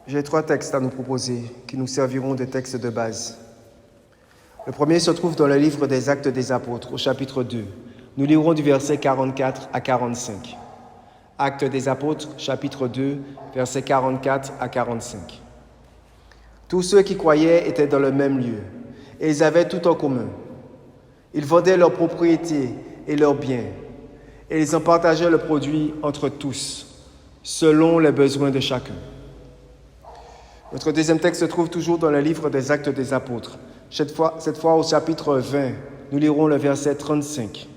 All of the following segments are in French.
J'ai 3 textes à nous proposer qui nous serviront de textes de base. Le premier se trouve dans le livre des Actes des Apôtres, au chapitre 2. Nous lirons du verset 44 à 45. Actes des Apôtres, chapitre 2, versets 44 à 45. Tous ceux qui croyaient étaient dans le même lieu, et ils avaient tout en commun. Ils vendaient leurs propriétés et leurs biens, et ils en partageaient le produit entre tous, selon les besoins de chacun. Notre deuxième texte se trouve toujours dans le livre des Actes des Apôtres. Cette fois au chapitre 20, nous lirons le verset 35.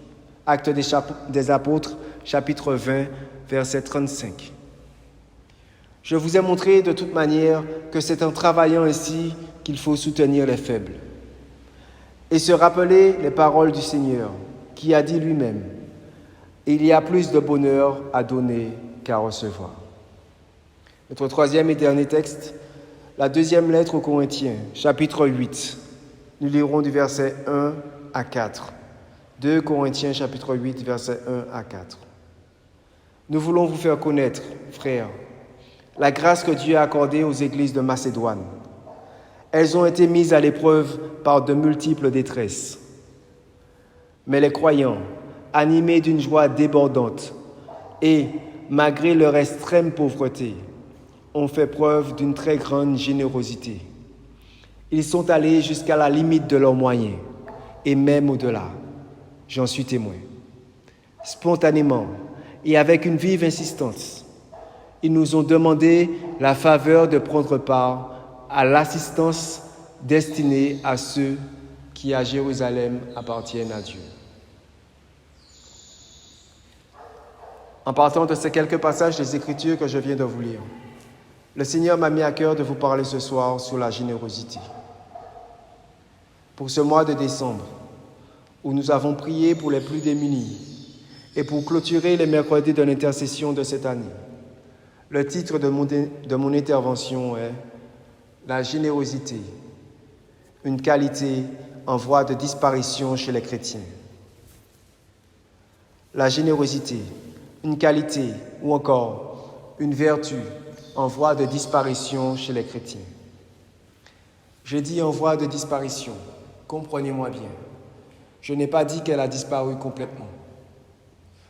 Actes des Apôtres, chapitre 20, verset 35. Je vous ai montré de toute manière que c'est en travaillant ainsi qu'il faut soutenir les faibles. Et se rappeler les paroles du Seigneur, qui a dit lui-même, « Il y a plus de bonheur à donner qu'à recevoir. » Notre troisième et dernier texte, la deuxième lettre aux Corinthiens, chapitre 8. Nous lirons du verset 1 à 4. 2 Corinthiens, chapitre 8, verset 1 à 4. Nous voulons vous faire connaître, frères, la grâce que Dieu a accordée aux églises de Macédoine. Elles ont été mises à l'épreuve par de multiples détresses. Mais les croyants, animés d'une joie débordante et, malgré leur extrême pauvreté, ont fait preuve d'une très grande générosité. Ils sont allés jusqu'à la limite de leurs moyens, et même au-delà. J'en suis témoin. Spontanément et avec une vive insistance, ils nous ont demandé la faveur de prendre part à l'assistance destinée à ceux qui, à Jérusalem, appartiennent à Dieu. En partant de ces quelques passages des Écritures que je viens de vous lire, le Seigneur m'a mis à cœur de vous parler ce soir sur la générosité. Pour ce mois de décembre, où nous avons prié pour les plus démunis et pour clôturer les mercredis de l'intercession de cette année, le titre de mon intervention est « La générosité, une qualité en voie de disparition chez les chrétiens ». La générosité, une qualité ou encore une vertu en voie de disparition chez les chrétiens. Je dis en voie de disparition, comprenez-moi bien. Je n'ai pas dit qu'elle a disparu complètement.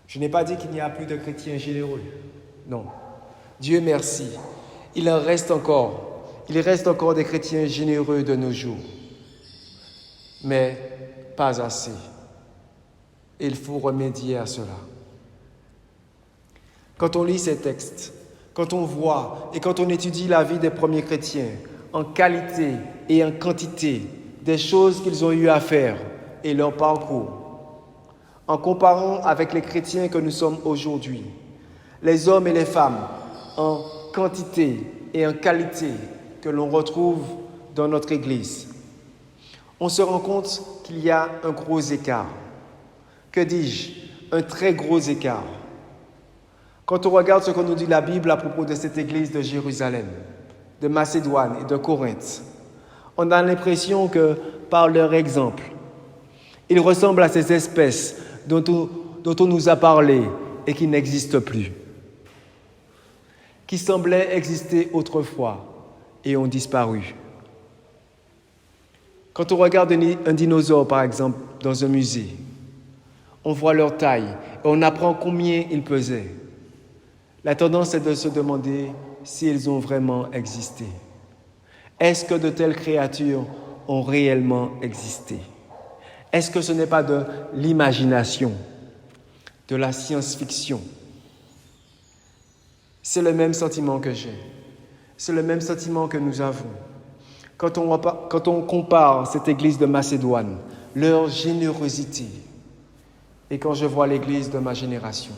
Je n'ai pas dit qu'il n'y a plus de chrétiens généreux. Non. Dieu merci, il reste encore des chrétiens généreux de nos jours. Mais pas assez. Il faut remédier à cela. Quand on lit ces textes, quand on voit et quand on étudie la vie des premiers chrétiens, en qualité et en quantité, des choses qu'ils ont eu à faire et leur parcours, en comparant avec les chrétiens que nous sommes aujourd'hui, les hommes et les femmes, en quantité et en qualité que l'on retrouve dans notre Église, on se rend compte qu'il y a un gros écart. Que dis-je? Un très gros écart. Quand on regarde ce que nous dit la Bible à propos de cette Église de Jérusalem, de Macédoine et de Corinthe, on a l'impression que, par leur exemple, ils ressemblent à ces espèces dont on nous a parlé et qui n'existent plus, qui semblaient exister autrefois et ont disparu. Quand on regarde un dinosaure, par exemple, dans un musée, on voit leur taille et on apprend combien ils pesaient. La tendance est de se demander s'ils ont vraiment existé. Est-ce que de telles créatures ont réellement existé? Est-ce que ce n'est pas de l'imagination, de la science-fiction? C'est le même sentiment que j'ai. C'est le même sentiment que nous avons. Quand on compare cette église de Macédoine, leur générosité, et quand je vois l'église de ma génération,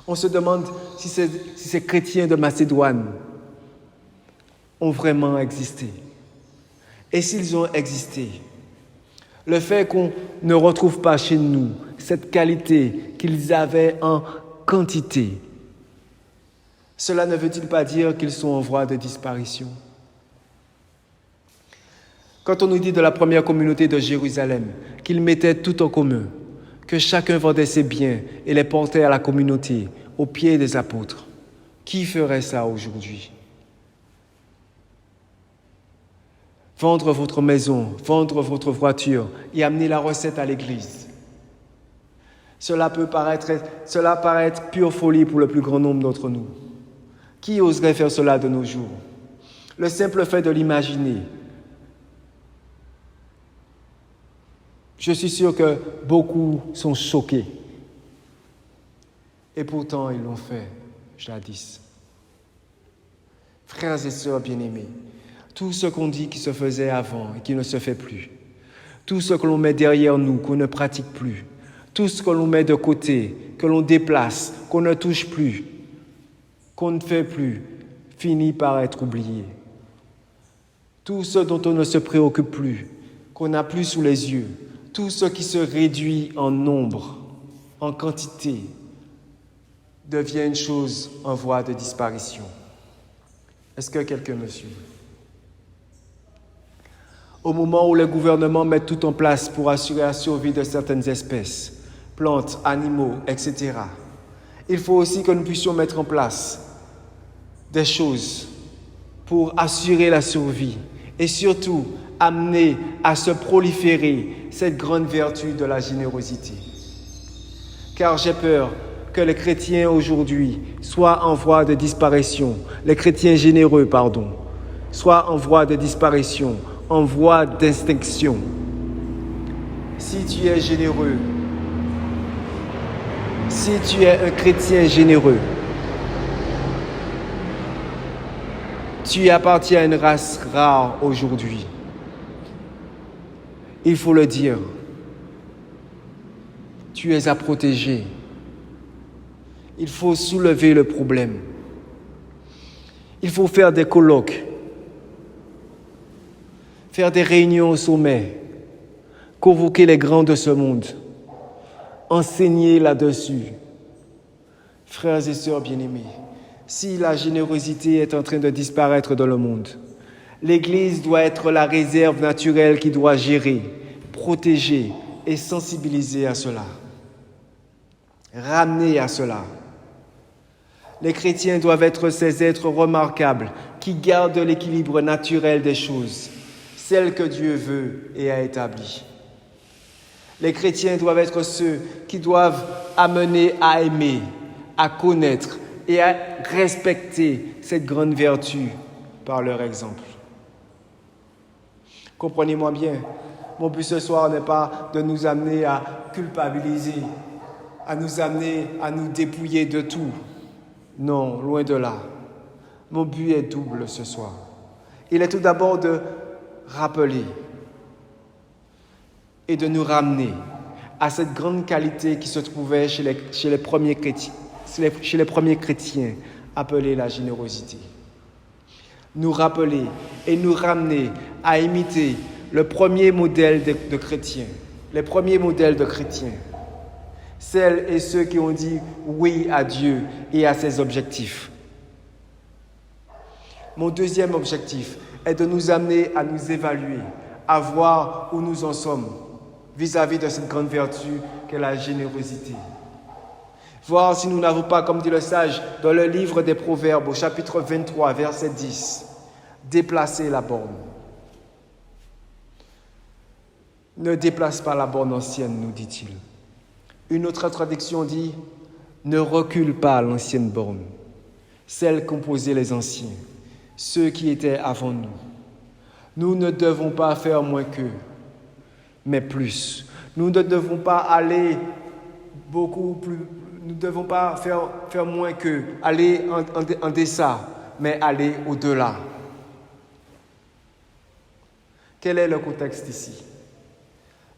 on se demande si ces chrétiens de Macédoine ont vraiment existé. Et s'ils ont existé, le fait qu'on ne retrouve pas chez nous cette qualité qu'ils avaient en quantité, cela ne veut-il pas dire qu'ils sont en voie de disparition? Quand on nous dit de la première communauté de Jérusalem qu'ils mettaient tout en commun, que chacun vendait ses biens et les portait à la communauté, aux pieds des apôtres, qui ferait ça aujourd'hui? vendre votre maison, vendre votre voiture et amener la recette à l'église. Cela paraît être pure folie pour le plus grand nombre d'entre nous. Qui oserait faire cela de nos jours? Le simple fait de l'imaginer. Je suis sûr que beaucoup sont choqués. Et pourtant, ils l'ont fait jadis. Frères et sœurs bien-aimés, tout ce qu'on dit qui se faisait avant et qui ne se fait plus, tout ce que l'on met derrière nous, qu'on ne pratique plus, tout ce que l'on met de côté, que l'on déplace, qu'on ne touche plus, qu'on ne fait plus, finit par être oublié. Tout ce dont on ne se préoccupe plus, qu'on n'a plus sous les yeux, tout ce qui se réduit en nombre, en quantité, devient une chose en voie de disparition. Est-ce que quelqu'un me suit? Au moment où les gouvernements mettent tout en place pour assurer la survie de certaines espèces, plantes, animaux, etc., il faut aussi que nous puissions mettre en place des choses pour assurer la survie et surtout amener à se proliférer cette grande vertu de la générosité. Car j'ai peur que les chrétiens aujourd'hui soient en voie de disparition, les chrétiens généreux, soient en voie de disparition, en voie d'extinction. Si tu es généreux, si tu es un chrétien généreux, tu appartiens à une race rare aujourd'hui. Il faut le dire. Tu es à protéger. Il faut soulever le problème. Il faut faire des colloques, faire des réunions au sommet, convoquer les grands de ce monde, enseigner là-dessus. Frères et sœurs bien-aimés, si la générosité est en train de disparaître dans le monde, l'Église doit être la réserve naturelle qui doit gérer, protéger et sensibiliser à cela. Ramener à cela. Les chrétiens doivent être ces êtres remarquables qui gardent l'équilibre naturel des choses, celles que Dieu veut et a établies. Les chrétiens doivent être ceux qui doivent amener à aimer, à connaître et à respecter cette grande vertu par leur exemple. Comprenez-moi bien, mon but ce soir n'est pas de nous amener à culpabiliser, à nous amener à nous dépouiller de tout. Non, loin de là. Mon but est double ce soir. Il est tout d'abord de rappeler et de nous ramener à cette grande qualité qui se trouvait chez les premiers chrétiens, appelée la générosité. Nous rappeler et nous ramener à imiter le premier modèle de chrétiens, les premiers modèles de chrétiens, celles et ceux qui ont dit oui à Dieu et à ses objectifs. Mon deuxième objectif est de nous amener à nous évaluer, à voir où nous en sommes vis-à-vis de cette grande vertu qu'est la générosité. Voir si nous n'avons pas, comme dit le sage dans le livre des Proverbes, au chapitre 23, verset 10, déplacer la borne. Ne déplace pas la borne ancienne, nous dit-il. Une autre traduction dit « Ne recule pas l'ancienne borne, celle qu'ont posée les anciens, ceux qui étaient avant nous. Nous ne devons pas faire moins qu'eux, mais plus. Nous ne devons pas aller beaucoup plus, nous ne devons pas faire moins qu'eux, aller en deçà, mais aller au-delà. » Quel est le contexte ici?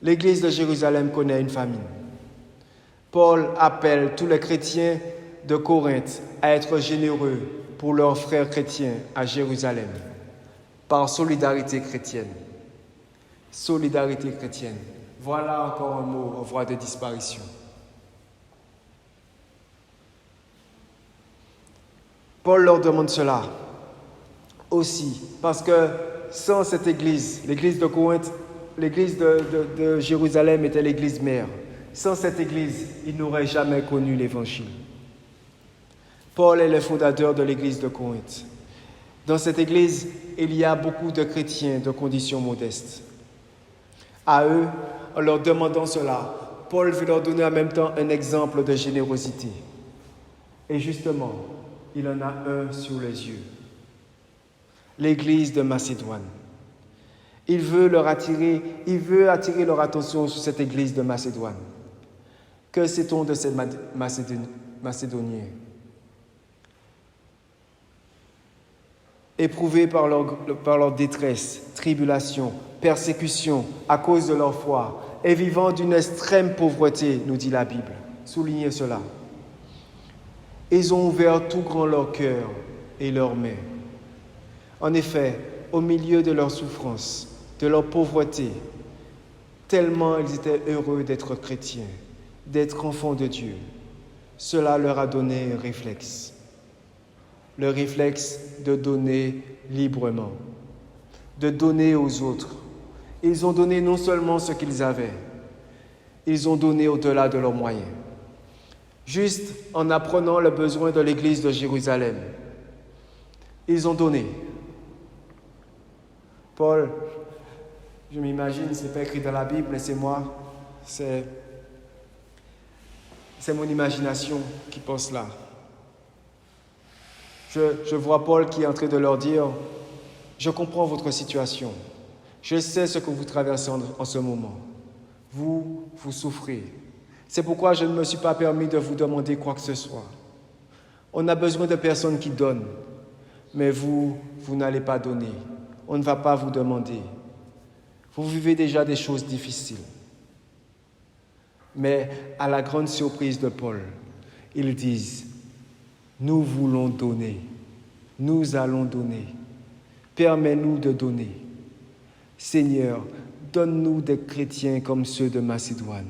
L'église de Jérusalem connaît une famine. Paul appelle tous les chrétiens de Corinthe à être généreux pour leurs frères chrétiens à Jérusalem, par solidarité chrétienne. Solidarité chrétienne. Voilà encore un mot en voie de disparition. Paul leur demande cela aussi, parce que sans cette église, l'église de Corinthe, l'église de Jérusalem était l'église mère. Sans cette église, ils n'auraient jamais connu l'évangile. Paul est le fondateur de l'église de Corinthe. Dans cette église, il y a beaucoup de chrétiens de conditions modestes. À eux, en leur demandant cela, Paul veut leur donner en même temps un exemple de générosité. Et justement, il en a un sur les yeux. L'église de Macédoine. Il veut attirer leur attention sur cette église de Macédoine. Que sait-on de ces Macédoniens? Éprouvés par leur détresse, tribulation, persécution à cause de leur foi et vivant d'une extrême pauvreté, nous dit la Bible. Soulignez cela. Ils ont ouvert tout grand leur cœur et leurs mains. En effet, au milieu de leur souffrance, de leur pauvreté, tellement ils étaient heureux d'être chrétiens, d'être enfants de Dieu, cela leur a donné un réflexe. Le réflexe de donner librement, de donner aux autres. Ils ont donné non seulement ce qu'ils avaient, ils ont donné au-delà de leurs moyens. Juste en apprenant le besoin de l'église de Jérusalem, ils ont donné. Paul, je m'imagine, ce n'est pas écrit dans la Bible, mais c'est moi, c'est mon imagination qui pense là. Je vois Paul qui est en train de leur dire, je comprends votre situation, je sais ce que vous traversez en ce moment. Vous souffrez. C'est pourquoi je ne me suis pas permis de vous demander quoi que ce soit. On a besoin de personnes qui donnent, mais vous n'allez pas donner. On ne va pas vous demander. Vous vivez déjà des choses difficiles. Mais à la grande surprise de Paul, ils disent, nous voulons donner, nous allons donner, permets-nous de donner. Seigneur, donne-nous des chrétiens comme ceux de Macédoine.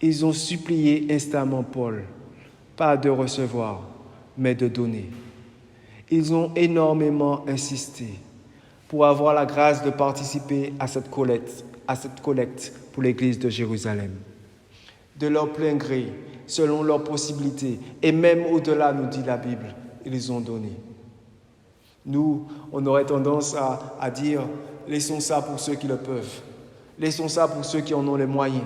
Ils ont supplié instamment Paul, pas de recevoir, mais de donner. Ils ont énormément insisté pour avoir la grâce de participer à cette collecte pour l'église de Jérusalem. De leur plein gré, selon leurs possibilités, et même au-delà, nous dit la Bible, ils ont donné. Nous, on aurait tendance à dire, laissons ça pour ceux qui le peuvent. Laissons ça pour ceux qui en ont les moyens.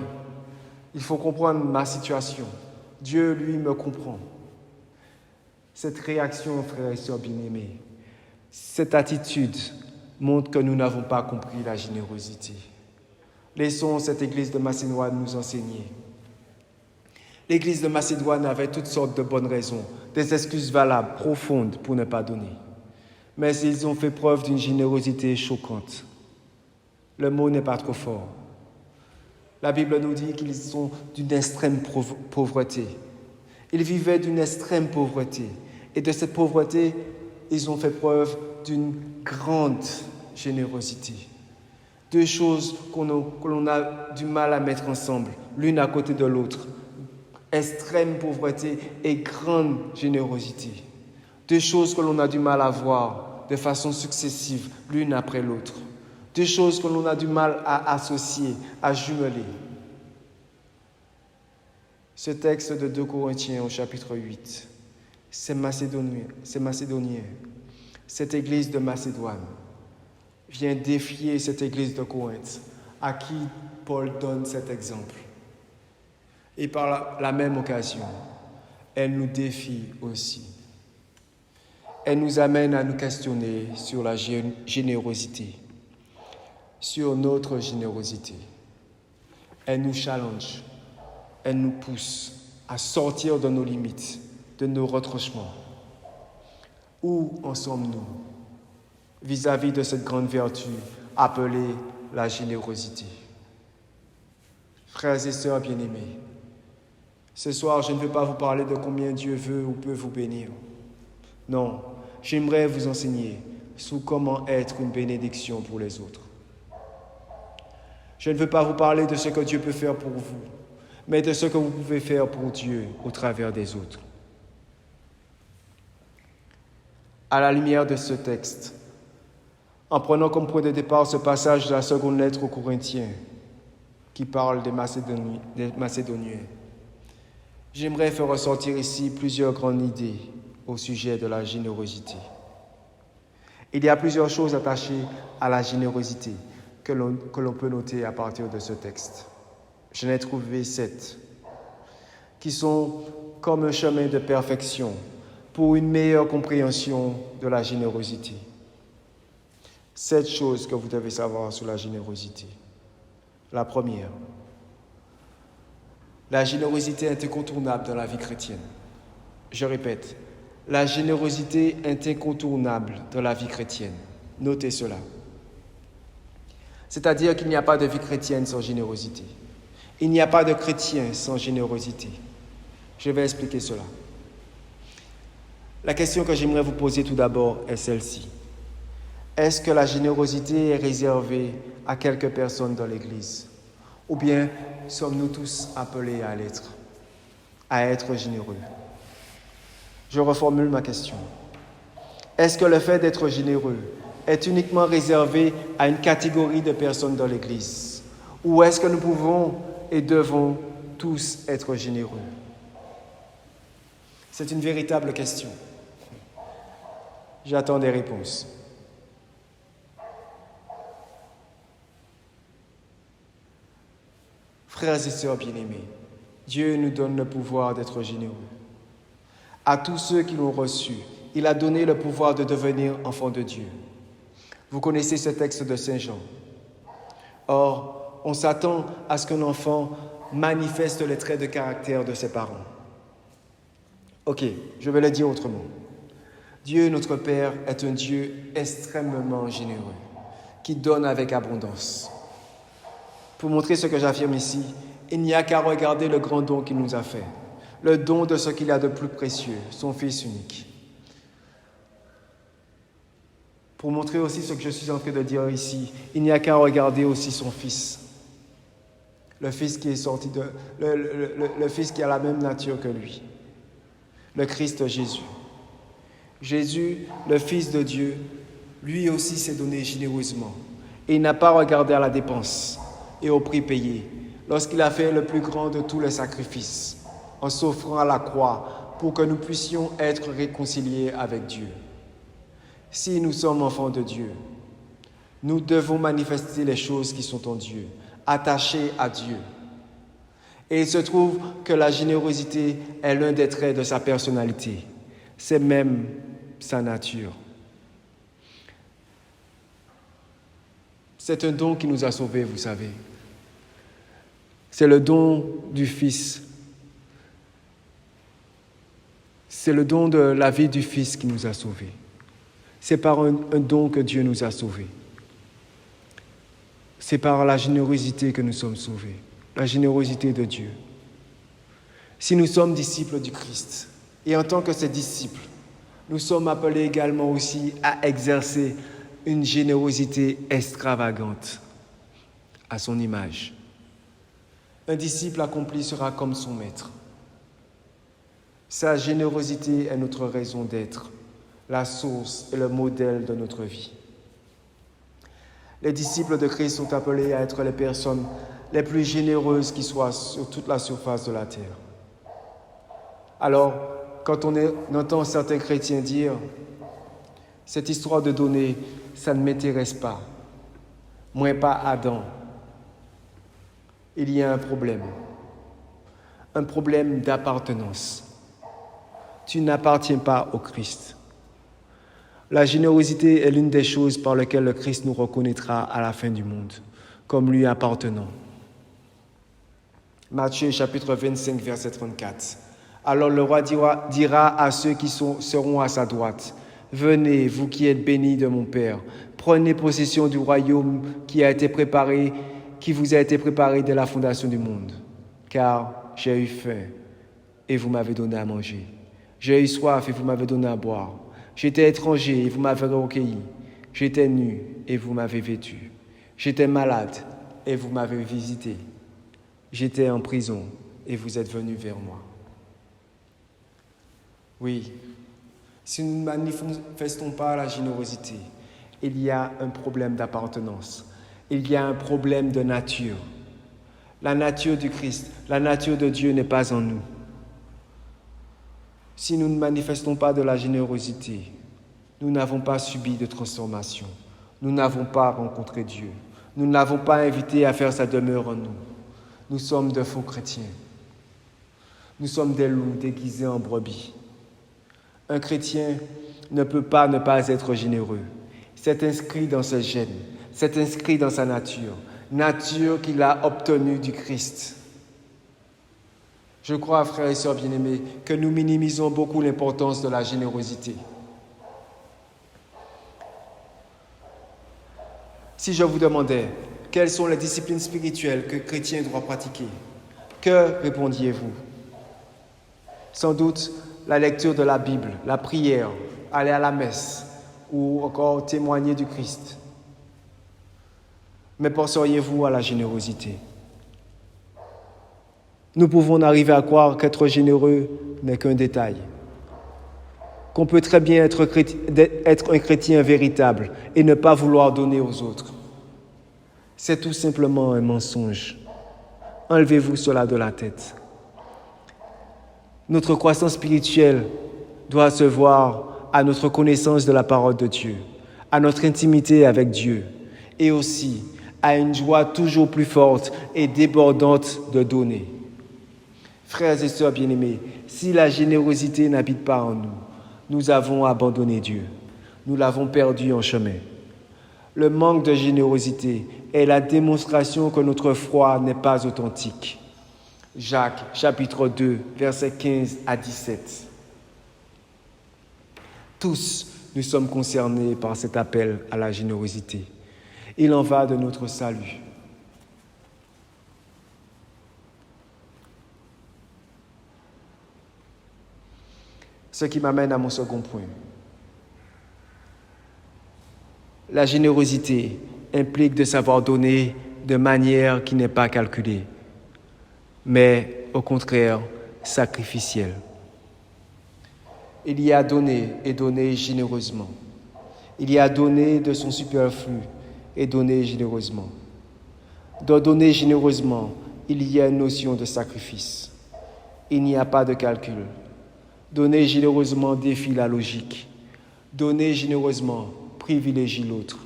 Il faut comprendre ma situation. Dieu, lui, me comprend. Cette réaction, frères et sœurs bien-aimés, cette attitude montre que nous n'avons pas compris la générosité. Laissons cette église de Macédoine nous enseigner. L'église de Macédoine avait toutes sortes de bonnes raisons, des excuses valables, profondes pour ne pas donner. Mais ils ont fait preuve d'une générosité choquante. Le mot n'est pas trop fort. La Bible nous dit qu'ils sont d'une extrême pauvreté. Ils vivaient d'une extrême pauvreté. Et de cette pauvreté, ils ont fait preuve d'une grande générosité. Deux choses que l'on a du mal à mettre ensemble, l'une à côté de l'autre. Extrême pauvreté et grande générosité. Deux choses que l'on a du mal à voir de façon successive, l'une après l'autre. Deux choses que l'on a du mal à associer, à jumeler. Ce texte de 2 Corinthiens au chapitre 8, ces Macédoniens, cette église de Macédoine vient défier cette église de Corinthe, à qui Paul donne cet exemple. Et par la même occasion, elle nous défie aussi. Elle nous amène à nous questionner sur la générosité, sur notre générosité. Elle nous challenge, elle nous pousse à sortir de nos limites, de nos retranchements. Où en sommes-nous vis-à-vis de cette grande vertu appelée la générosité? Frères et sœurs bien-aimés, ce soir, je ne veux pas vous parler de combien Dieu veut ou peut vous bénir. Non, j'aimerais vous enseigner sur comment être une bénédiction pour les autres. Je ne veux pas vous parler de ce que Dieu peut faire pour vous, mais de ce que vous pouvez faire pour Dieu au travers des autres. À la lumière de ce texte, en prenant comme point de départ ce passage de la seconde lettre aux Corinthiens qui parle des Macédoniens, j'aimerais faire ressortir ici plusieurs grandes idées au sujet de la générosité. Il y a plusieurs choses attachées à la générosité que l'on peut noter à partir de ce texte. J'en ai trouvé 7, qui sont comme un chemin de perfection pour une meilleure compréhension de la générosité. 7 choses que vous devez savoir sur la générosité. La première, la générosité est incontournable dans la vie chrétienne. Je répète, la générosité est incontournable dans la vie chrétienne. Notez cela. C'est-à-dire qu'il n'y a pas de vie chrétienne sans générosité. Il n'y a pas de chrétien sans générosité. Je vais expliquer cela. La question que j'aimerais vous poser tout d'abord est celle-ci. Est-ce que la générosité est réservée à quelques personnes dans l'Église? Ou bien sommes-nous tous appelés à être généreux? Je reformule ma question. Est-ce que le fait d'être généreux est uniquement réservé à une catégorie de personnes dans l'Église? Ou est-ce que nous pouvons et devons tous être généreux? C'est une véritable question. J'attends des réponses. Frères et sœurs bien-aimés, Dieu nous donne le pouvoir d'être généreux. À tous ceux qui l'ont reçu, il a donné le pouvoir de devenir enfants de Dieu. Vous connaissez ce texte de Saint Jean. Or, on s'attend à ce qu'un enfant manifeste les traits de caractère de ses parents. Ok, je vais le dire autrement. Dieu, notre Père, est un Dieu extrêmement généreux, qui donne avec abondance. Pour montrer ce que j'affirme ici, il n'y a qu'à regarder le grand don qu'il nous a fait, le don de ce qu'il a de plus précieux, son Fils unique. Pour montrer aussi ce que je suis en train de dire ici, il n'y a qu'à regarder aussi son Fils, le Fils qui est sorti le Fils qui a la même nature que lui, le Christ Jésus. Jésus, le Fils de Dieu, lui aussi s'est donné généreusement et il n'a pas regardé à la dépense et au prix payé lorsqu'il a fait le plus grand de tous les sacrifices en s'offrant à la croix pour que nous puissions être réconciliés avec Dieu. Si nous sommes enfants de Dieu, nous devons manifester les choses qui sont en Dieu, attachés à Dieu. Et il se trouve que la générosité est l'un des traits de sa personnalité. C'est même sa nature. C'est un don qui nous a sauvés, vous savez. C'est le don du Fils. C'est le don de la vie du Fils qui nous a sauvés. C'est par un don que Dieu nous a sauvés. C'est par la générosité que nous sommes sauvés, la générosité de Dieu. Si nous sommes disciples du Christ, et en tant que ses disciples, nous sommes appelés également aussi à exercer une générosité extravagante à son image. Un disciple accompli sera comme son maître. Sa générosité est notre raison d'être, la source et le modèle de notre vie. Les disciples de Christ sont appelés à être les personnes les plus généreuses qui soient sur toute la surface de la terre. Alors, quand on entend certains chrétiens dire « Cette histoire de donner, ça ne m'intéresse pas. Moi, pas Adam. » Il y a un problème d'appartenance. Tu n'appartiens pas au Christ. La générosité est l'une des choses par lesquelles le Christ nous reconnaîtra à la fin du monde, comme lui appartenant. Matthieu chapitre 25, verset 34. Alors le roi dira à ceux qui seront à sa droite, « Venez, vous qui êtes bénis de mon Père, prenez possession du royaume qui vous a été préparé dès la fondation du monde. Car j'ai eu faim et vous m'avez donné à manger. J'ai eu soif et vous m'avez donné à boire. J'étais étranger et vous m'avez recueilli. J'étais nu et vous m'avez vêtu. J'étais malade et vous m'avez visité. J'étais en prison et vous êtes venus vers moi. » Oui, si nous ne manifestons pas la générosité, il y a un problème d'appartenance. Il y a un problème de nature. La nature du Christ, la nature de Dieu n'est pas en nous. Si nous ne manifestons pas de la générosité, Nous n'avons pas subi de transformation. Nous n'avons pas rencontré Dieu. Nous ne l'avons pas invité à faire sa demeure en nous. Nous sommes de faux chrétiens. Nous sommes des loups déguisés en brebis. Un chrétien ne peut pas ne pas être généreux. C'est inscrit dans ses gènes, c'est inscrit dans sa nature qu'il a obtenue du Christ. Je crois, frères et sœurs bien-aimés, que nous minimisons beaucoup l'importance de la générosité. Si je vous demandais quelles sont les disciplines spirituelles que le chrétien doit pratiquer, que répondiez-vous? Sans doute la lecture de la Bible, la prière, aller à la messe ou encore témoigner du Christ. Mais penseriez-vous à la générosité? Nous pouvons arriver à croire qu'être généreux n'est qu'un détail, qu'on peut très bien être un chrétien véritable et ne pas vouloir donner aux autres. C'est tout simplement un mensonge. Enlevez-vous cela de la tête. Notre croissance spirituelle doit se voir à notre connaissance de la parole de Dieu, à notre intimité avec Dieu et aussi à une joie toujours plus forte et débordante de donner. Frères et sœurs bien-aimés, si la générosité n'habite pas en nous, nous avons abandonné Dieu. Nous l'avons perdu en chemin. Le manque de générosité est la démonstration que notre foi n'est pas authentique. Jacques, chapitre 2, versets 15 à 17. Tous, nous sommes concernés par cet appel à la générosité. Il en va de notre salut. Ce qui m'amène à mon second point. La générosité implique de savoir donner de manière qui n'est pas calculée, mais au contraire sacrificielle. Il y a donné et donner généreusement. Il y a donné de son superflu et donner généreusement. Dans donner généreusement, il y a une notion de sacrifice. Il n'y a pas de calcul. Donner généreusement défie la logique. Donner généreusement privilégie l'autre.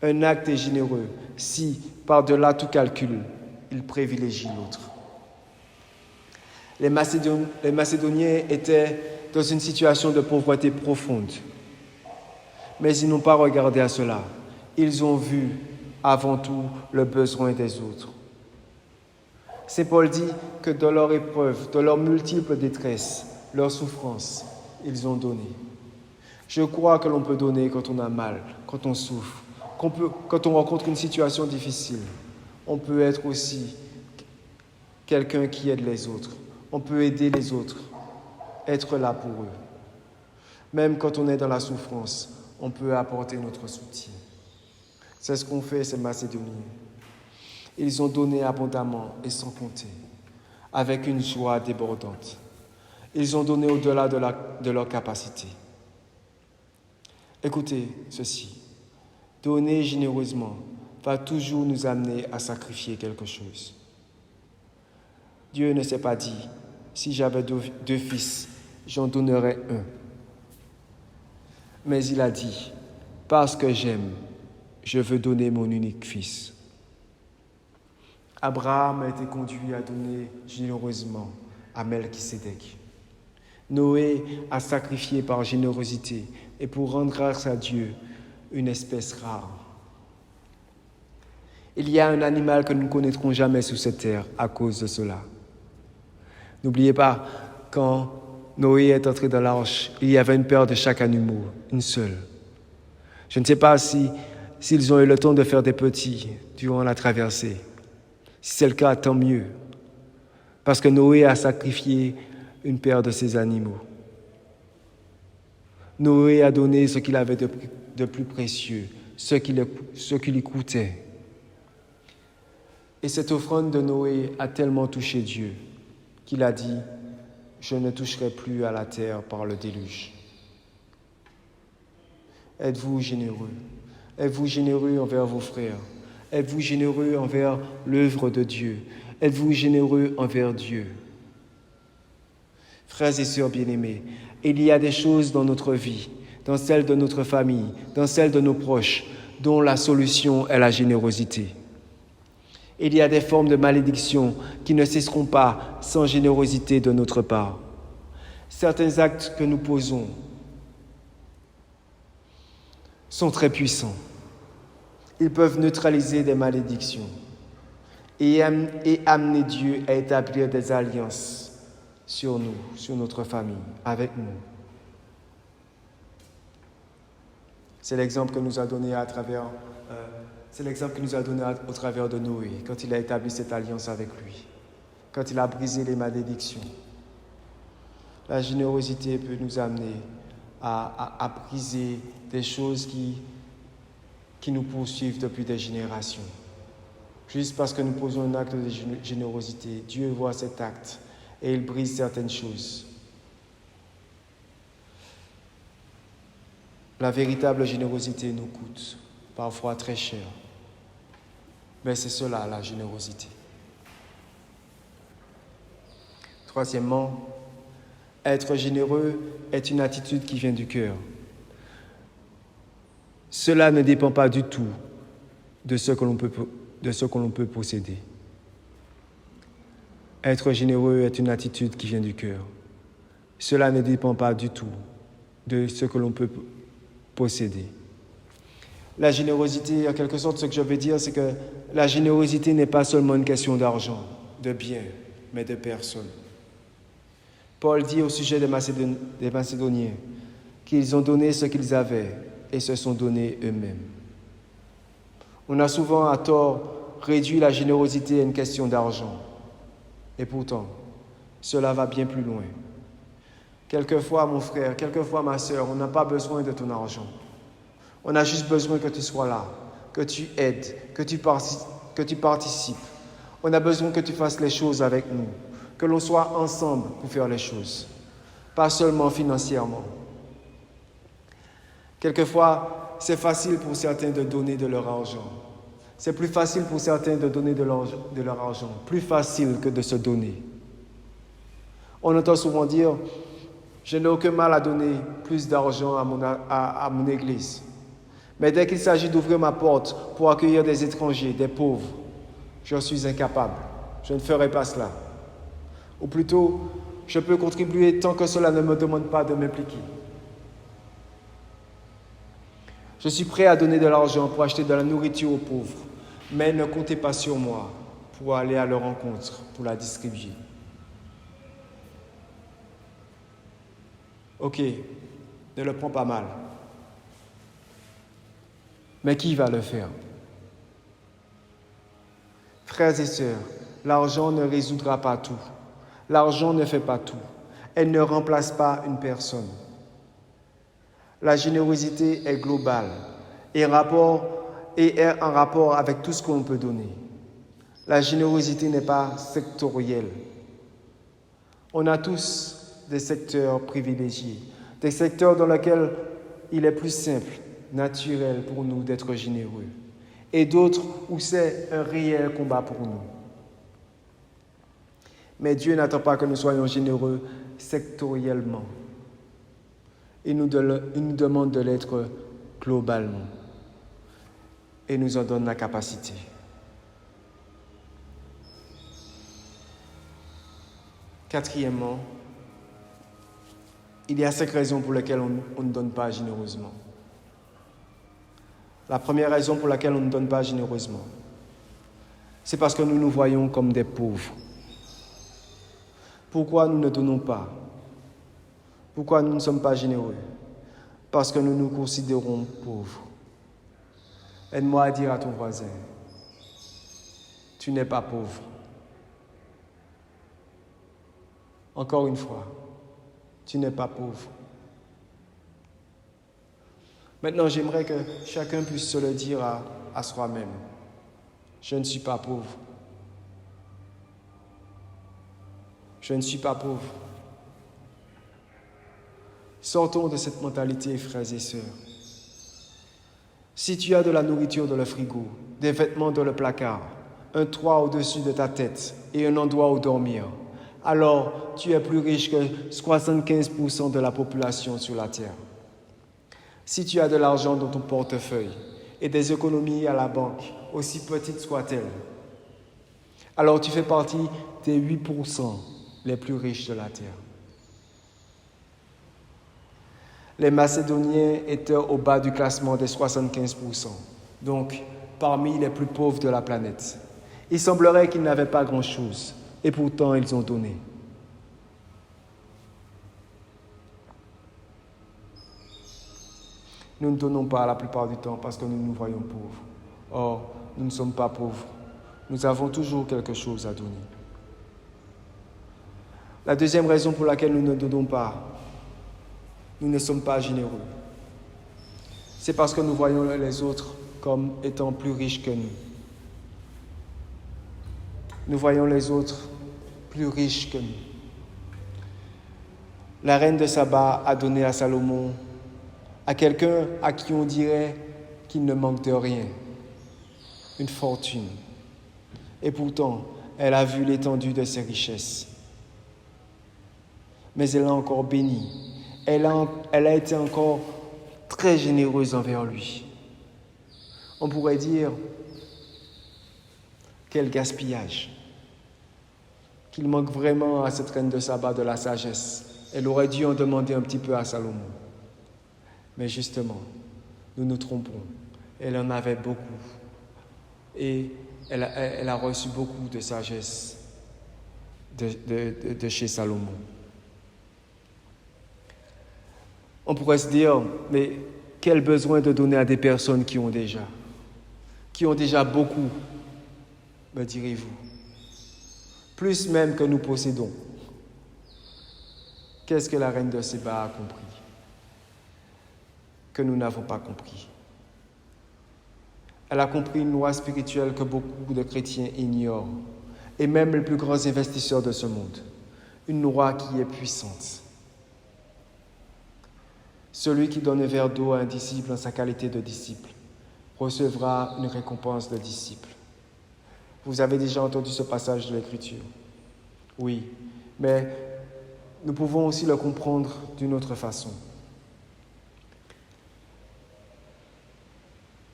Un acte est généreux si, par-delà tout calcul, il privilégie l'autre. Les Macédoniens étaient dans une situation de pauvreté profonde. Mais ils n'ont pas regardé à cela. Ils ont vu avant tout le besoin des autres. Saint Paul dit que dans leur épreuve, dans leurs multiples détresses, leurs souffrances, ils ont donné. Je crois que l'on peut donner quand on a mal, quand on souffre, quand on rencontre une situation difficile. On peut être aussi quelqu'un qui aide les autres. On peut aider les autres, être là pour eux. Même quand on est dans la souffrance, on peut apporter notre soutien. C'est ce qu'ont fait ces Macédoniens. Ils ont donné abondamment et sans compter, avec une joie débordante. Ils ont donné au-delà de leur capacité. Écoutez ceci. Donner généreusement va toujours nous amener à sacrifier quelque chose. Dieu ne s'est pas dit, si j'avais deux fils, j'en donnerais un. Mais il a dit, parce que j'aime, je veux donner mon unique fils. Abraham a été conduit à donner généreusement à Melchisédek. Noé a sacrifié par générosité et pour rendre grâce à Dieu une espèce rare. Il y a un animal que nous ne connaîtrons jamais sous cette terre à cause de cela. N'oubliez pas, quand Noé est entré dans l'arche, il y avait une paire de chaque animal, une seule. Je ne sais pas s'ils ont eu le temps de faire des petits durant la traversée. Si c'est le cas, tant mieux. Parce que Noé a sacrifié une paire de ses animaux. Noé a donné ce qu'il avait de plus précieux, ce qui lui coûtait. Et cette offrande de Noé a tellement touché Dieu qu'il a dit « Je ne toucherai plus à la terre par le déluge ». Êtes-vous généreux? Êtes-vous généreux envers vos frères? Êtes-vous généreux envers l'œuvre de Dieu? Êtes-vous généreux envers Dieu? Frères et sœurs bien-aimés, il y a des choses dans notre vie, dans celle de notre famille, dans celle de nos proches, dont la solution est la générosité. Il y a des formes de malédiction qui ne cesseront pas sans générosité de notre part. Certains actes que nous posons sont très puissants. Ils peuvent neutraliser des malédictions et amener Dieu à établir des alliances sur nous, sur notre famille, avec nous. C'est l'exemple que nous a donné au travers de Noé, quand il a établi cette alliance avec lui, quand il a brisé les malédictions. La générosité peut nous amener à briser des choses qui nous poursuivent depuis des générations. Juste parce que nous posons un acte de générosité, Dieu voit cet acte et il brise certaines choses. La véritable générosité nous coûte parfois très cher. Mais c'est cela, la générosité. Troisièmement, être généreux est une attitude qui vient du cœur. Cela ne dépend pas du tout de ce que l'on peut posséder. Être généreux est une attitude qui vient du cœur. Cela ne dépend pas du tout de ce que l'on peut posséder. La générosité, en quelque sorte, ce que je veux dire, c'est que la générosité n'est pas seulement une question d'argent, de biens, mais de personnes. Paul dit au sujet des Macédoniens qu'ils ont donné ce qu'ils avaient et se sont donnés eux-mêmes. On a souvent, à tort, réduit la générosité à une question d'argent. Et pourtant, cela va bien plus loin. Quelquefois, mon frère, quelquefois, ma sœur, on n'a pas besoin de ton argent. On a juste besoin que tu sois là, que tu aides, que tu participes. On a besoin que tu fasses les choses avec nous, que l'on soit ensemble pour faire les choses, pas seulement financièrement. Quelquefois, c'est facile pour certains de donner de leur argent. C'est plus facile pour certains de donner de leur argent, plus facile que de se donner. On entend souvent dire « Je n'ai aucun mal à donner plus d'argent à mon église. » Mais dès qu'il s'agit d'ouvrir ma porte pour accueillir des étrangers, des pauvres, je suis incapable. Je ne ferai pas cela. Ou plutôt, je peux contribuer tant que cela ne me demande pas de m'impliquer. Je suis prêt à donner de l'argent pour acheter de la nourriture aux pauvres, mais ne comptez pas sur moi pour aller à leur rencontre, pour la distribuer. Ok, ne le prends pas mal. Mais qui va le faire? Frères et sœurs, l'argent ne résoudra pas tout. L'argent ne fait pas tout. Elle ne remplace pas une personne. La générosité est globale et est en rapport avec tout ce qu'on peut donner. La générosité n'est pas sectorielle. On a tous des secteurs privilégiés, des secteurs dans lesquels il est plus simple, naturel pour nous d'être généreux, et d'autres où c'est un réel combat pour nous. Mais Dieu n'attend pas que nous soyons généreux sectoriellement. Il nous demande de l'être globalement. Et nous en donne la capacité. Quatrièmement, il y a 5 raisons pour lesquelles on ne donne pas généreusement. La première raison pour laquelle on ne donne pas généreusement, c'est parce que nous nous voyons comme des pauvres. Pourquoi nous ne donnons pas? Pourquoi nous ne sommes pas généreux? Parce que nous nous considérons pauvres. Aide-moi à dire à ton voisin, tu n'es pas pauvre. Encore une fois, tu n'es pas pauvre. Maintenant, j'aimerais que chacun puisse se le dire à soi-même. Je ne suis pas pauvre. Je ne suis pas pauvre. Sortons de cette mentalité, frères et sœurs. Si tu as de la nourriture dans le frigo, des vêtements dans le placard, un toit au-dessus de ta tête et un endroit où dormir, alors tu es plus riche que 75% de la population sur la terre. Si tu as de l'argent dans ton portefeuille et des économies à la banque, aussi petites soient-elles, alors tu fais partie des 8% les plus riches de la terre. Les Macédoniens étaient au bas du classement des 75%, donc parmi les plus pauvres de la planète. Il semblerait qu'ils n'avaient pas grand-chose, et pourtant ils ont donné. Nous ne donnons pas la plupart du temps parce que nous nous voyons pauvres. Or, nous ne sommes pas pauvres. Nous avons toujours quelque chose à donner. La deuxième raison pour laquelle nous ne donnons pas, nous ne sommes pas généreux, c'est parce que nous voyons les autres comme étant plus riches que nous. Nous voyons les autres plus riches que nous. La reine de Saba a donné à Salomon, à quelqu'un à qui on dirait qu'il ne manque de rien, une fortune. Et pourtant, elle a vu l'étendue de ses richesses. Mais elle l'a encore béni. Elle a été encore très généreuse envers lui. On pourrait dire, quel gaspillage. Qu'il manque vraiment à cette reine de Saba de la sagesse. Elle aurait dû en demander un petit peu à Salomon. Mais justement, nous nous trompons. Elle en avait beaucoup. Et elle a reçu beaucoup de sagesse de chez Salomon. On pourrait se dire, mais quel besoin de donner à des personnes qui ont déjà beaucoup, me direz-vous. Plus même que nous possédons. Qu'est-ce que la reine de Séba a compris? Que nous n'avons pas compris. Elle a compris une loi spirituelle que beaucoup de chrétiens ignorent, et même les plus grands investisseurs de ce monde. Une loi qui est puissante. Celui qui donne un verre d'eau à un disciple en sa qualité de disciple recevra une récompense de disciple. Vous avez déjà entendu ce passage de l'Écriture? Oui, mais nous pouvons aussi le comprendre d'une autre façon.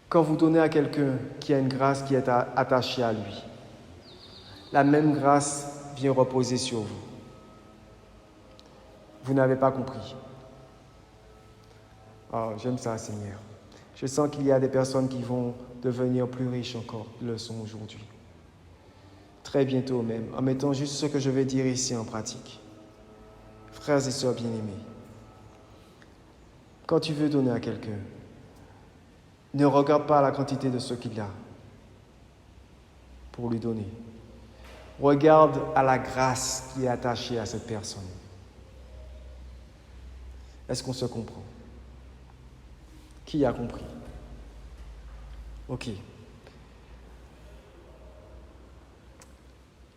Quand vous donnez à quelqu'un qui a une grâce qui est attachée à lui, la même grâce vient reposer sur vous. Vous n'avez pas compris. Oh, j'aime ça, Seigneur. Je sens qu'il y a des personnes qui vont devenir plus riches encore qu'ils le sont aujourd'hui. Très bientôt même, en mettant juste ce que je vais dire ici en pratique. Frères et sœurs bien-aimés, quand tu veux donner à quelqu'un, ne regarde pas la quantité de ce qu'il a pour lui donner. Regarde à la grâce qui est attachée à cette personne. Est-ce qu'on se comprend? Qui a compris? Ok.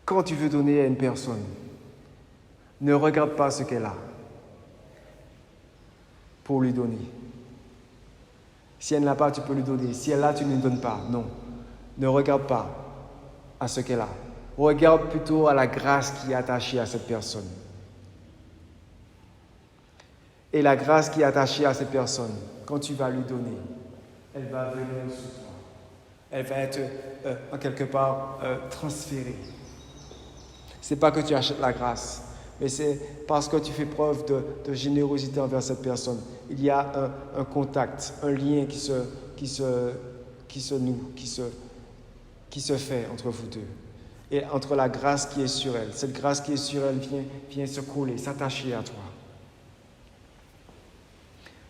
Quand tu veux donner à une personne, ne regarde pas ce qu'elle a pour lui donner. Si elle n'a pas, tu peux lui donner. Si elle a, tu ne lui donnes pas. Non. Ne regarde pas à ce qu'elle a. Regarde plutôt à la grâce qui est attachée à cette personne. Et la grâce qui est attachée à cette personne, quand tu vas lui donner, elle va venir sur toi. Elle va être, en quelque part, transférée. Ce n'est pas que tu achètes la grâce, mais c'est parce que tu fais preuve de générosité envers cette personne. Il y a un contact, un lien qui se fait entre vous deux. Et entre la grâce qui est sur elle. Cette grâce qui est sur elle vient se coller, s'attacher à toi.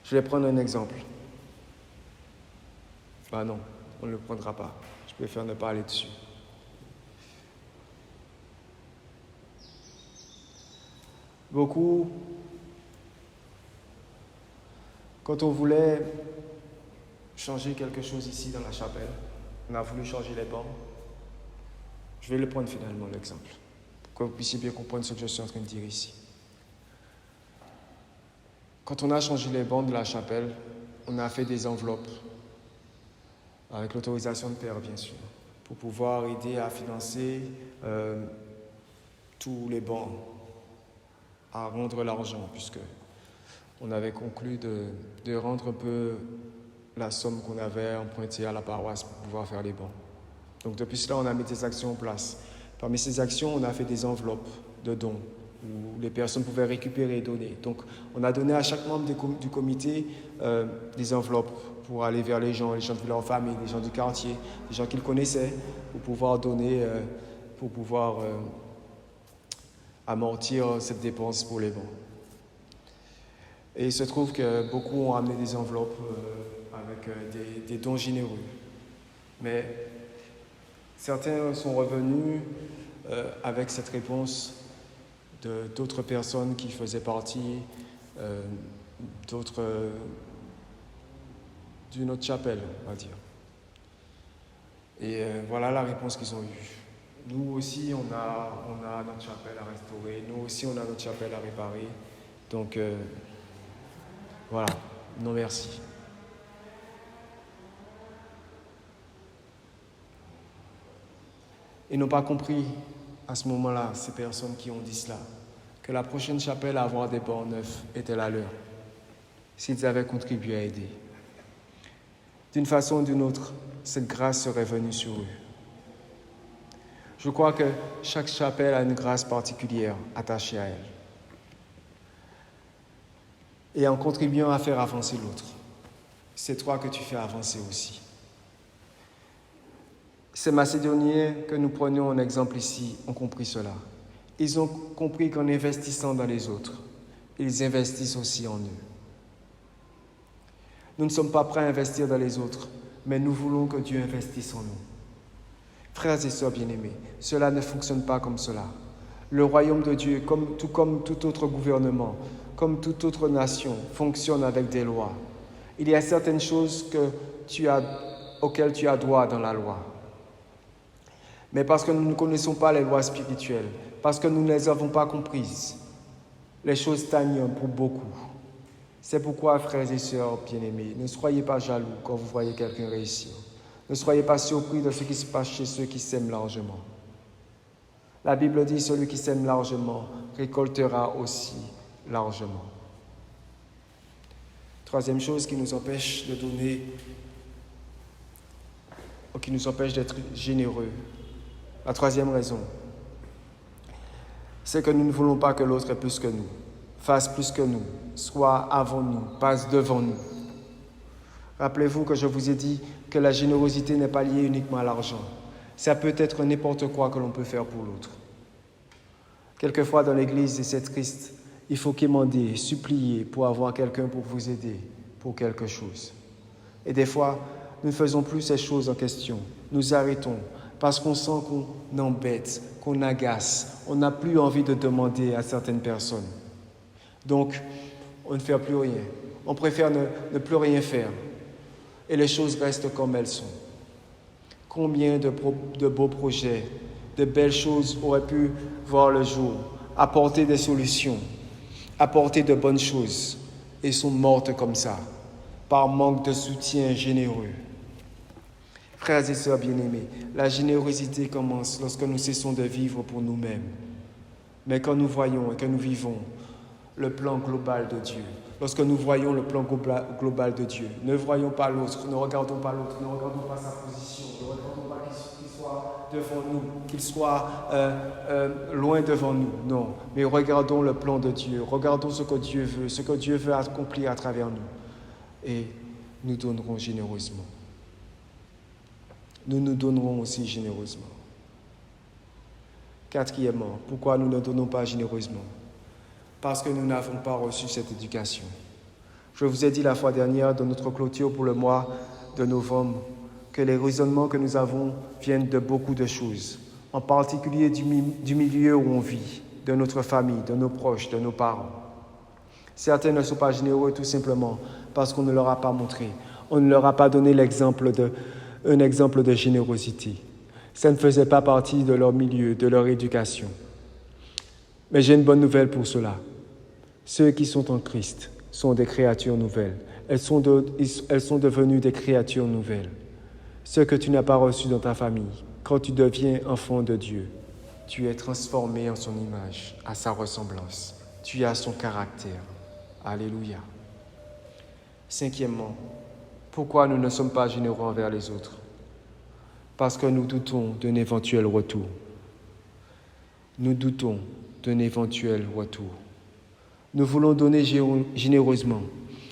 Je vais prendre un exemple. Non, on ne le prendra pas. Je préfère ne pas aller dessus. Beaucoup, quand on voulait changer quelque chose ici dans la chapelle, on a voulu changer les bancs. Je vais le prendre finalement, l'exemple, pour que vous puissiez bien comprendre ce que je suis en train de dire ici. Quand on a changé les bancs de la chapelle, on a fait des enveloppes, avec l'autorisation de Père, bien sûr, pour pouvoir aider à financer tous les bancs, à rendre l'argent, puisque on avait conclu de rendre un peu la somme qu'on avait empruntée à la paroisse pour pouvoir faire les bons. Donc depuis cela, on a mis des actions en place. Parmi ces actions, on a fait des enveloppes de dons où les personnes pouvaient récupérer et donner. Donc on a donné à chaque membre du comité des enveloppes pour aller vers les gens de leur famille, les gens du quartier, les gens qu'ils connaissaient, pour pouvoir donner, pour pouvoir amortir cette dépense pour les bons. Et il se trouve que beaucoup ont amené des enveloppes avec des dons généreux. Mais certains sont revenus avec cette réponse d'autres personnes qui faisaient partie d'une autre chapelle, on va dire. Et voilà la réponse qu'ils ont eue. Nous aussi, on a notre chapelle à restaurer. Nous aussi, on a notre chapelle à réparer. Donc, voilà. Non, merci. Ils n'ont pas compris à ce moment-là, ces personnes qui ont dit cela, que la prochaine chapelle à avoir des bancs neufs était la leur, s'ils avaient contribué à aider. D'une façon ou d'une autre, cette grâce serait venue sur eux. Je crois que chaque chapelle a une grâce particulière attachée à elle. Et en contribuant à faire avancer l'autre, c'est toi que tu fais avancer aussi. Ces Macédoniens que nous prenons en exemple ici ont compris cela. Ils ont compris qu'en investissant dans les autres, ils investissent aussi en eux. Nous ne sommes pas prêts à investir dans les autres, mais nous voulons que Dieu investisse en nous. Frères et sœurs bien-aimés, cela ne fonctionne pas comme cela. Le royaume de Dieu, comme tout autre gouvernement, comme toute autre nation, fonctionne avec des lois. Il y a certaines choses auxquelles tu as droit dans la loi. Mais parce que nous ne connaissons pas les lois spirituelles, parce que nous ne les avons pas comprises, les choses stagnent pour beaucoup. C'est pourquoi, frères et sœurs bien-aimés, ne soyez pas jaloux quand vous voyez quelqu'un réussir. Ne soyez pas surpris de ce qui se passe chez ceux qui sèment largement. La Bible dit, celui qui sème largement récoltera aussi largement. Troisième chose qui nous empêche de donner, ou qui nous empêche d'être généreux. La troisième raison, c'est que nous ne voulons pas que l'autre ait plus que nous, fasse plus que nous, soit avant nous, passe devant nous. Rappelez-vous que je vous ai dit que la générosité n'est pas liée uniquement à l'argent. Ça peut être n'importe quoi que l'on peut faire pour l'autre. Quelquefois dans l'Église, et c'est triste, il faut quémander, supplier pour avoir quelqu'un pour vous aider pour quelque chose. Et des fois, nous ne faisons plus ces choses en question. Nous arrêtons parce qu'on sent qu'on embête, qu'on agace. On n'a plus envie de demander à certaines personnes. Donc, on ne fait plus rien. On préfère ne plus rien faire. Et les choses restent comme elles sont. Combien de beaux projets, de belles choses auraient pu voir le jour, apporter des solutions, apporter de bonnes choses, et sont mortes comme ça, par manque de soutien généreux. Frères et sœurs bien-aimés, la générosité commence lorsque nous cessons de vivre pour nous-mêmes. Mais quand nous voyons et que nous vivons le plan global de Dieu, lorsque nous voyons le plan global de Dieu, ne voyons pas l'autre, ne regardons pas l'autre, ne regardons pas sa position, ne regardons pas qu'il soit devant nous, qu'il soit loin devant nous, non. Mais regardons le plan de Dieu, regardons ce que Dieu veut accomplir à travers nous. Et nous donnerons généreusement. Nous nous donnerons aussi généreusement. Quatrièmement, pourquoi nous ne donnons pas généreusement? Parce que nous n'avons pas reçu cette éducation. Je vous ai dit la fois dernière, dans notre clôture pour le mois de novembre, que les raisonnements que nous avons viennent de beaucoup de choses, en particulier du milieu où on vit, de notre famille, de nos proches, de nos parents. Certains ne sont pas généreux tout simplement parce qu'on ne leur a pas montré. On ne leur a pas donné un exemple de générosité. Ça ne faisait pas partie de leur milieu, de leur éducation. Mais j'ai une bonne nouvelle pour cela. Ceux qui sont en Christ sont des créatures nouvelles. Elles sont devenues des créatures nouvelles. Ce que tu n'as pas reçu dans ta famille, quand tu deviens enfant de Dieu, tu es transformé en son image, à sa ressemblance. Tu as son caractère. Alléluia. Cinquièmement, pourquoi nous ne sommes pas généreux envers les autres? Parce que nous doutons d'un éventuel retour. Nous doutons d'un éventuel retour. Nous voulons donner généreusement,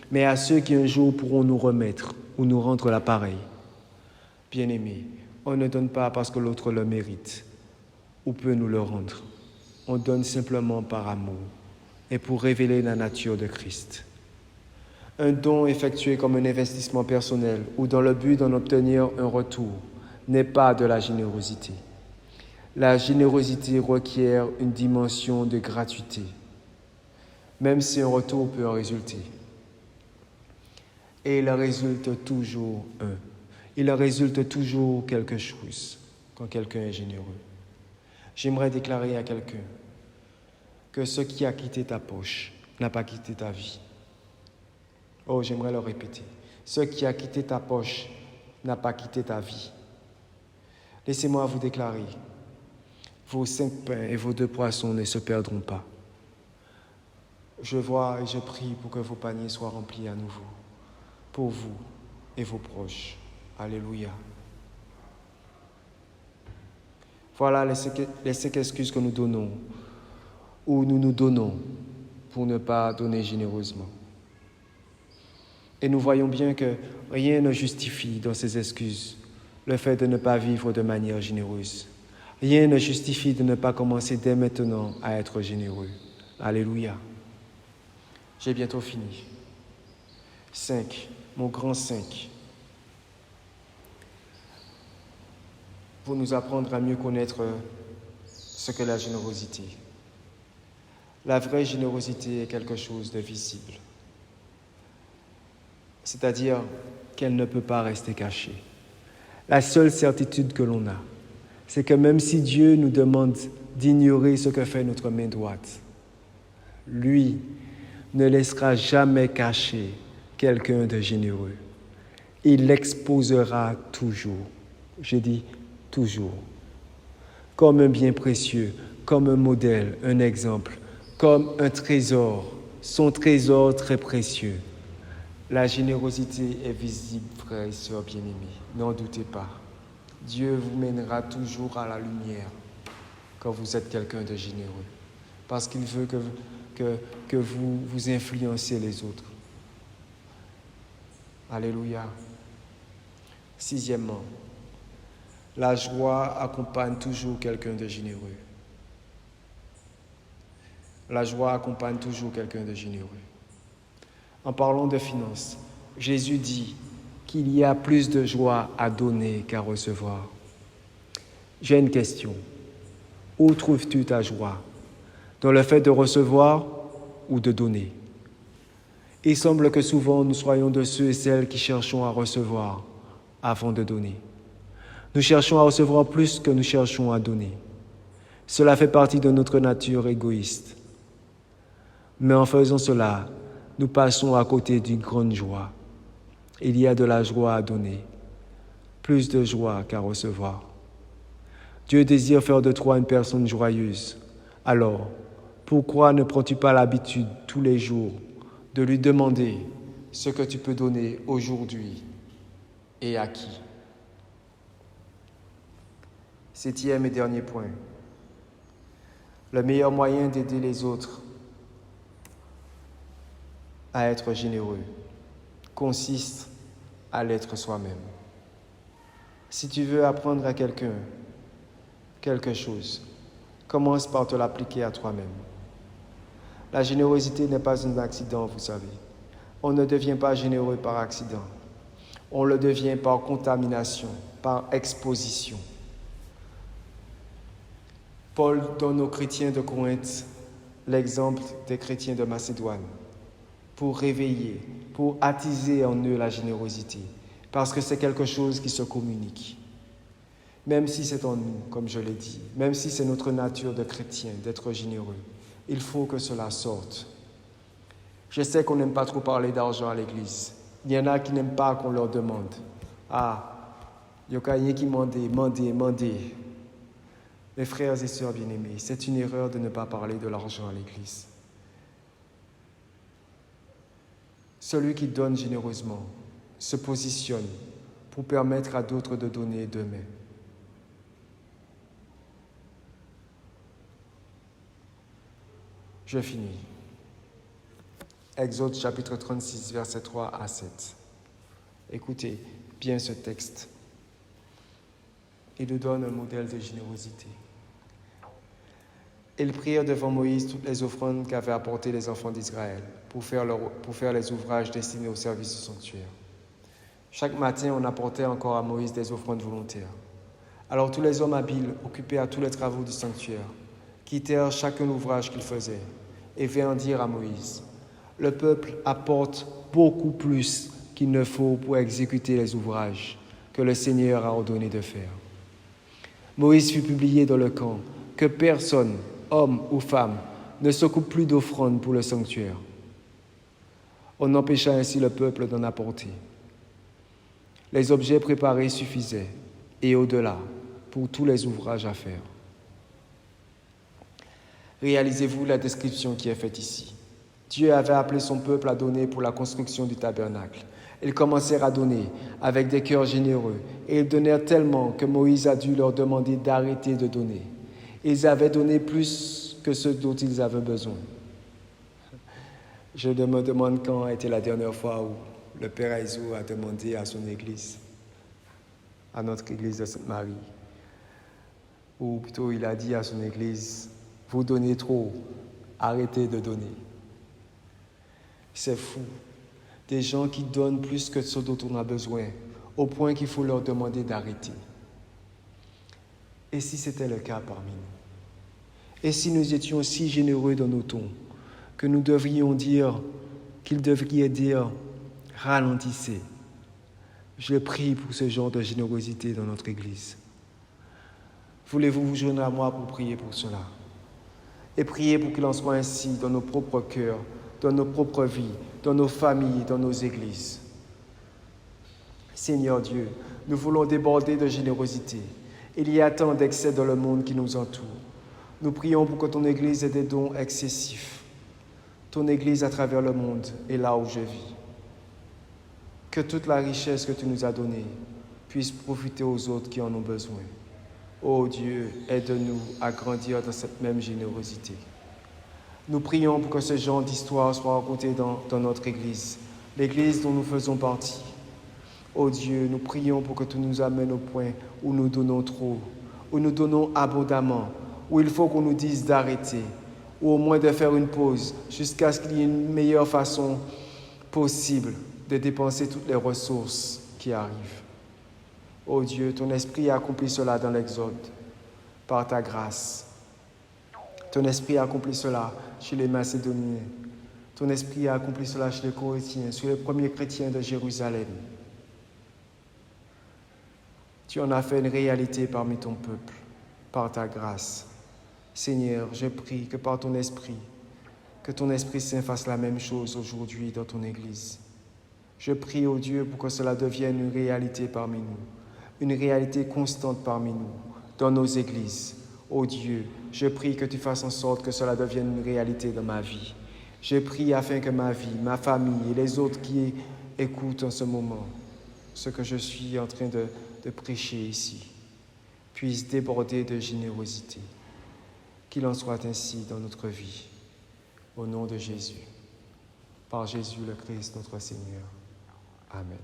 mais à ceux qui un jour pourront nous remettre ou nous rendre l'appareil. Bien-aimés, on ne donne pas parce que l'autre le mérite ou peut nous le rendre. On donne simplement par amour et pour révéler la nature de Christ. Un don effectué comme un investissement personnel ou dans le but d'en obtenir un retour n'est pas de la générosité. La générosité requiert une dimension de gratuité, même si un retour peut en résulter. Et il en résulte toujours il en résulte toujours quelque chose quand quelqu'un est généreux. J'aimerais déclarer à quelqu'un que ce qui a quitté ta poche n'a pas quitté ta vie. Oh, j'aimerais le répéter. Ce qui a quitté ta poche n'a pas quitté ta vie. Laissez-moi vous déclarer, vos 5 pains et vos 2 poissons ne se perdront pas. Je vois et je prie pour que vos paniers soient remplis à nouveau, pour vous et vos proches. Alléluia. Voilà les 5 excuses que nous donnons, ou nous nous donnons pour ne pas donner généreusement. Et nous voyons bien que rien ne justifie dans ces excuses le fait de ne pas vivre de manière généreuse. Rien ne justifie de ne pas commencer dès maintenant à être généreux. Alléluia. J'ai bientôt fini. 5, mon grand 5. Pour nous apprendre à mieux connaître ce qu'est la générosité. La vraie générosité est quelque chose de visible. C'est-à-dire qu'elle ne peut pas rester cachée. La seule certitude que l'on a, c'est que même si Dieu nous demande d'ignorer ce que fait notre main droite, lui ne laissera jamais cacher quelqu'un de généreux. Il l'exposera toujours. J'ai dit toujours. Comme un bien précieux, comme un modèle, un exemple, comme un trésor, son trésor très précieux. La générosité est visible, frères et sœurs bien-aimés. N'en doutez pas. Dieu vous mènera toujours à la lumière quand vous êtes quelqu'un de généreux. Parce qu'il veut que vous influencez les autres. Alléluia. 6e, la joie accompagne toujours quelqu'un de généreux. La joie accompagne toujours quelqu'un de généreux. En parlant de finances, Jésus dit qu'il y a plus de joie à donner qu'à recevoir. J'ai une question. Où trouves-tu ta joie? Dans le fait de recevoir ou de donner? Il semble que souvent nous soyons de ceux et celles qui cherchons à recevoir avant de donner. Nous cherchons à recevoir plus que nous cherchons à donner. Cela fait partie de notre nature égoïste. Mais en faisant cela, nous passons à côté d'une grande joie. Il y a de la joie à donner, plus de joie qu'à recevoir. Dieu désire faire de toi une personne joyeuse. Alors, pourquoi ne prends-tu pas l'habitude tous les jours de lui demander ce que tu peux donner aujourd'hui et à qui? 7e et dernier point. Le meilleur moyen d'aider les autres à être généreux consiste à l'être soi-même. Si tu veux apprendre à quelqu'un quelque chose, commence par te l'appliquer à toi-même. La générosité n'est pas un accident, vous savez. On ne devient pas généreux par accident. On le devient par contamination, par exposition. Paul donne aux chrétiens de Corinthe l'exemple des chrétiens de Macédoine pour réveiller, pour attiser en eux la générosité, parce que c'est quelque chose qui se communique. Même si c'est en nous, comme je l'ai dit, même si c'est notre nature de chrétien d'être généreux, il faut que cela sorte. Je sais qu'on n'aime pas trop parler d'argent à l'église. Il y en a qui n'aiment pas qu'on leur demande. Ah, il y a quelqu'un qui mandé. Mes frères et sœurs bien-aimés, c'est une erreur de ne pas parler de l'argent à l'église. Celui qui donne généreusement se positionne pour permettre à d'autres de donner d'eux-mêmes. Je finis. Exode chapitre 36, versets 3 à 7. Écoutez bien ce texte. Il nous donne un modèle de générosité. Ils prirent devant Moïse toutes les offrandes qu'avaient apportées les enfants d'Israël pour faire les ouvrages destinés au service du sanctuaire. Chaque matin, on apportait encore à Moïse des offrandes volontaires. Alors tous les hommes habiles, occupés à tous les travaux du sanctuaire, quittèrent chacun l'ouvrage qu'ils faisaient et vinrent dire à Moïse, « Le peuple apporte beaucoup plus qu'il ne faut pour exécuter les ouvrages que le Seigneur a ordonné de faire. » Moïse fut publié dans le camp que personne, homme ou femme, ne s'occupe plus d'offrandes pour le sanctuaire. On empêcha ainsi le peuple d'en apporter. Les objets préparés suffisaient, et au-delà, pour tous les ouvrages à faire. Réalisez-vous la description qui est faite ici. Dieu avait appelé son peuple à donner pour la construction du tabernacle. Ils commencèrent à donner avec des cœurs généreux, et ils donnèrent tellement que Moïse a dû leur demander d'arrêter de donner. Ils avaient donné plus que ce dont ils avaient besoin. Je me demande quand a été la dernière fois où le Père Aizou a demandé à son église, à notre église de Sainte-Marie, ou plutôt il a dit à son église, « Vous donnez trop, arrêtez de donner. » C'est fou. Des gens qui donnent plus que ce dont on a besoin, au point qu'il faut leur demander d'arrêter. Et si c'était le cas parmi nous? Et si nous étions si généreux dans nos tons, que nous devrions dire, qu'ils devraient dire, ralentissez. Je prie pour ce genre de générosité dans notre Église. Voulez-vous vous joindre à moi pour prier pour cela? Et prier pour qu'il en soit ainsi dans nos propres cœurs, dans nos propres vies, dans nos familles, dans nos églises. Seigneur Dieu, nous voulons déborder de générosité. Il y a tant d'excès dans le monde qui nous entoure. Nous prions pour que ton Église ait des dons excessifs. Ton Église à travers le monde est là où je vis. Que toute la richesse que tu nous as donnée puisse profiter aux autres qui en ont besoin. Ô Dieu, aide-nous à grandir dans cette même générosité. Nous prions pour que ce genre d'histoire soit raconté dans notre Église, l'Église dont nous faisons partie. Ô Dieu, nous prions pour que tu nous amènes au point où nous donnons trop, où nous donnons abondamment, où il faut qu'on nous dise d'arrêter, ou au moins de faire une pause, jusqu'à ce qu'il y ait une meilleure façon possible de dépenser toutes les ressources qui arrivent. Ô Dieu, ton esprit a accompli cela dans l'Exode, par ta grâce. Ton esprit a accompli cela chez les Macédoniens. Ton esprit a accompli cela chez les Corinthiens, chez les premiers chrétiens de Jérusalem. Tu en as fait une réalité parmi ton peuple, par ta grâce. Seigneur, je prie que par ton Esprit, que ton Esprit Saint fasse la même chose aujourd'hui dans ton Église. Je prie, ô Dieu, pour que cela devienne une réalité parmi nous, une réalité constante parmi nous, dans nos églises. Ô Dieu, je prie que tu fasses en sorte que cela devienne une réalité dans ma vie. Je prie afin que ma vie, ma famille et les autres qui écoutent en ce moment ce que je suis en train de prêcher ici puissent déborder de générosité. Qu'il en soit ainsi dans notre vie. Au nom de Jésus. Par Jésus le Christ, notre Seigneur. Amen.